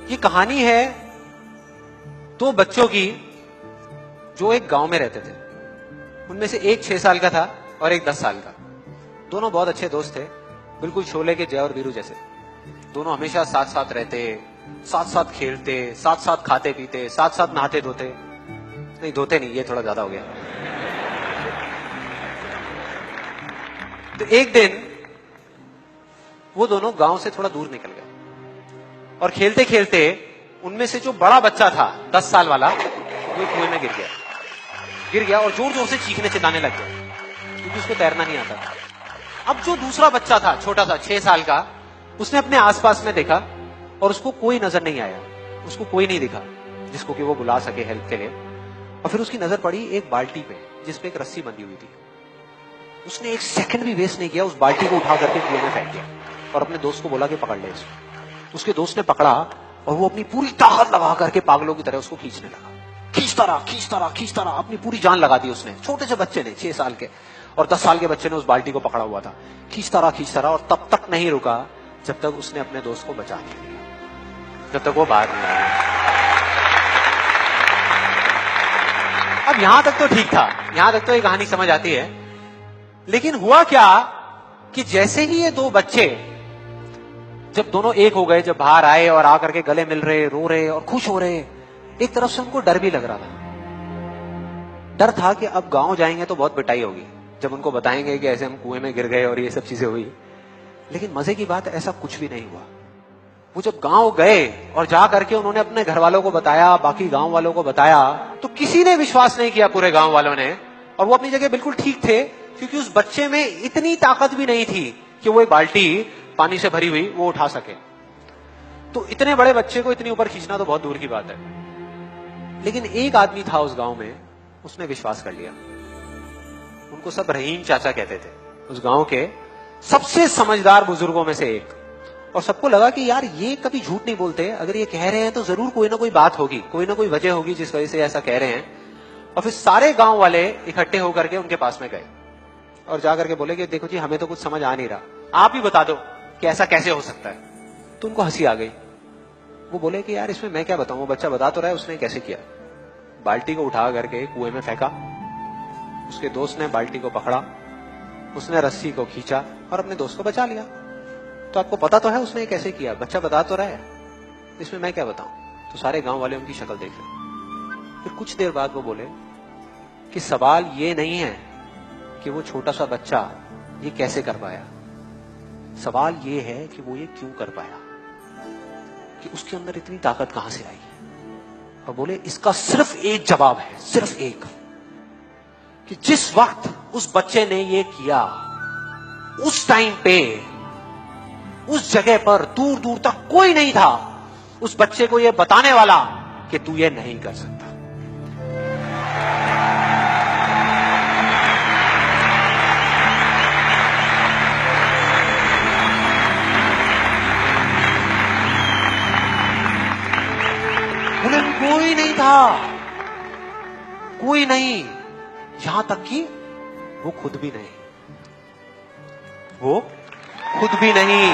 ये कहानी है दो बच्चों की जो एक गांव में रहते थे। उनमें से एक 6 साल का था और एक 10 साल का। दोनों बहुत अच्छे दोस्त थे, बिल्कुल शोले के जय और वीरू जैसे। दोनों हमेशा साथ साथ रहते, साथ साथ खेलते, साथ साथ खाते पीते, साथ साथ नहाते धोते। नहीं, धोते नहीं, ये थोड़ा ज्यादा हो गया। तो एक दिन वो दोनों गांव से थोड़ा दूर निकल गए और खेलते खेलते उनमें से जो बड़ा बच्चा था 10 साल वाला, वो कुएं में गिर गया और जोर जोर से चीखने चिल्लाने लग गया क्योंकि उसको तैरना नहीं आता था। अब जो दूसरा बच्चा था, छोटा सा 6 साल का, उसने अपने आसपास में देखा और उसको कोई नजर नहीं आया, उसको कोई नहीं दिखा जिसको कि वो बुला सके हेल्प के लिए। और फिर उसकी नजर पड़ी एक बाल्टी पे जिसपे एक रस्सी बंधी हुई थी। उसने एक सेकंड भी वेस्ट नहीं किया, उस बाल्टी को उठा करके कुएं में फेंक दिया और अपने दोस्त को बोला कि पकड़ ले इसको। उसके दोस्त ने पकड़ा और वो अपनी पूरी ताकत लगा करके पागलों की तरह उसको खींचने लगा। खींचता रहा, अपनी पूरी जान लगा दी उसने। छोटे से बच्चे ने, 6 साल के और 10 साल के बच्चे ने उस बाल्टी को पकड़ा हुआ था। खींचता रहा और तब तक नहीं रुका जब तक उसने अपने दोस्त को बचा नहीं लिया, जब तक वो बाहर नहीं आया। अब यहां तक तो ठीक था, यहां तक तो ये कहानी समझ आती है। लेकिन हुआ क्या कि जैसे ही ये दो बच्चे जब दोनों एक हो गए, जब बाहर आए और आकर के गले मिल रहे, रो रहे और खुश हो रहे, एक तरफ से उनको डर भी लग रहा था। डर था कि अब गांव जाएंगे तो बहुत पिटाई होगी जब उनको बताएंगे कि ऐसे हम कुएं में गिर गए और ये सब चीजें हुई। लेकिन मजे की बात, ऐसा कुछ भी नहीं हुआ। वो जब गांव गए और जा करके उन्होंने अपने घर वालों को बताया, बाकी गांव वालों को बताया, तो किसी ने विश्वास नहीं किया, पूरे गांव वालों ने। और वो अपनी जगह बिल्कुल ठीक थे क्योंकि उस बच्चे में इतनी ताकत भी नहीं थी कि वो एक बाल्टी पानी से भरी हुई वो उठा सके। तो इतने बड़े बच्चे को इतनी ऊपर खींचना तो बहुत दूर की बात है। लेकिन एक आदमी था उस गांव में, उसने विश्वास कर लिया। उनको सब रहीम चाचा कहते थे, उस गांव के सबसे समझदार बुजुर्गों में से एक। और सबको लगा कि यार ये कभी झूठ नहीं बोलते, अगर ये कह रहे हैं तो जरूर कोई ना कोई बात होगी, कोई ना कोई वजह होगी जिस वजह से ऐसा कह रहे हैं। और फिर सारे गांव वाले इकट्ठे होकर के उनके पास में गए और जाकर के बोले कि देखो जी, हमें तो कुछ समझ आ नहीं रहा, आप ही बता दो कि ऐसा कैसे हो सकता है। तो उनको हंसी आ गई। वो बोले कि यार इसमें मैं क्या बताऊं, वो बच्चा बता तो रहा है उसने कैसे किया। बाल्टी को उठा करके कुएं में फेंका, उसके दोस्त ने बाल्टी को पकड़ा, उसने रस्सी को खींचा और अपने दोस्त को बचा लिया। तो आपको पता तो है उसने कैसे किया, बच्चा बता तो रहा है, इसमें मैं क्या बताऊं। तो सारे गांव वाले उनकी शक्ल देख रहे। फिर कुछ देर बाद वो बोले कि सवाल ये नहीं है कि वो छोटा सा बच्चा ये कैसे कर पाया, सवाल ये है कि वो ये क्यों कर पाया, कि उसके अंदर इतनी ताकत कहां से आई। और बोले इसका सिर्फ एक जवाब है, सिर्फ एक, कि जिस वक्त उस बच्चे ने ये किया, उस टाइम पे उस जगह पर दूर दूर तक कोई नहीं था उस बच्चे को ये बताने वाला कि तू ये नहीं कर सकता। कोई नहीं था, कोई नहीं, यहां तक कि वो खुद भी नहीं, वो खुद भी नहीं।